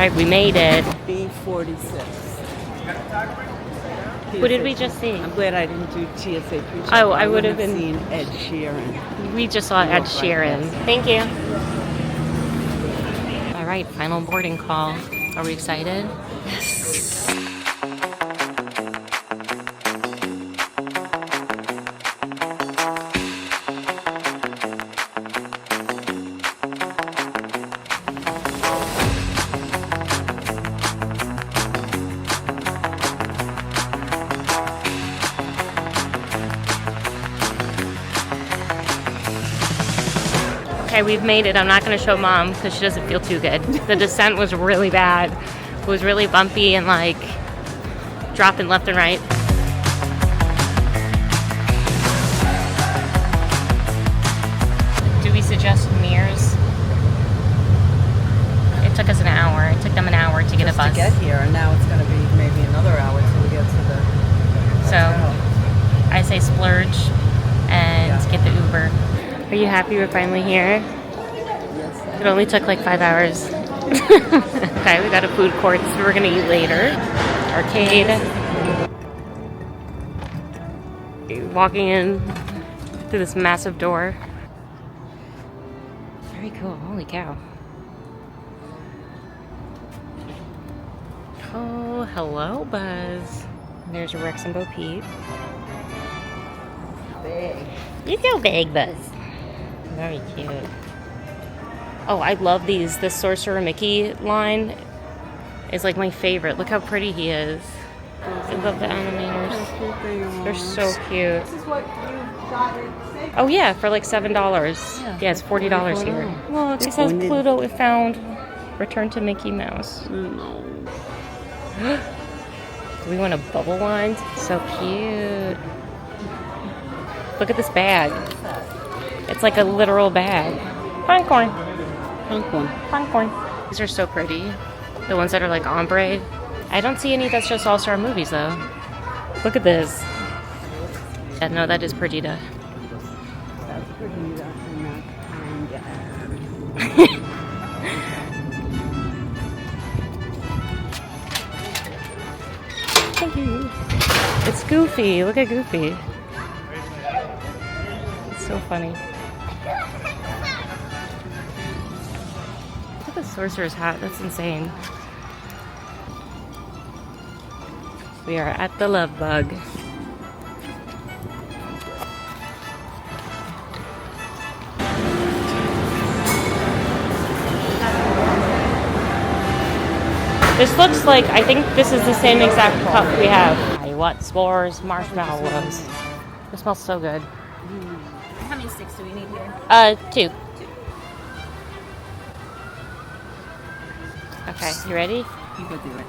right, we made it. B46. What did we just see? I'm glad I didn't do TSA pre-check. Oh, I would have been seen Ed Sheeran. We just saw Ed Sheeran. Thank you. All right, final boarding call. Are we excited? Yes. Okay, we've made it. I'm not going to show Mom because she doesn't feel too good. The descent was really bad. It was really bumpy and like dropping left and right. Do we suggest Mears? It took us an hour. It took them an hour to get a bus. To get here, and now it's going to be maybe another hour till we get to the hotel. I say splurge and get the Uber. Are you happy we're finally here? Yes. It only took like 5 hours. Okay, we got a food court that we're gonna eat later. Arcade. Walking in through this massive door. Very cool, holy cow. Oh, hello, Buzz. There's Rex and Bo Peep. Big. You're so big, Buzz. Very cute. Oh, I love these. The Sorcerer Mickey line is like my favorite. Look how pretty he is. I love the animators. They're so cute. This is what you got at Oh yeah, for like $7. Yeah, it's $40 here. Well, it says Pluto if found. Return to Mickey Mouse. No. Do we want a bubble wand? So cute. Look at this bag. It's like a literal bag. Popcorn. Popcorn. These are so pretty. The ones that are like ombre. I don't see any that's just All-Star Movies though. Look at this. Yeah, no, that is Perdita. That's Perdita and that kind. Thank you. It's Goofy. Look at Goofy. It's so funny. Look at the sorcerer's hat. That's insane. We are at the Love Bug. This looks like, I think this is the same exact cup we have. What? S'mores, marshmallows. It smells so good. How many sticks do we need here? 2. Okay, you ready? You go do it.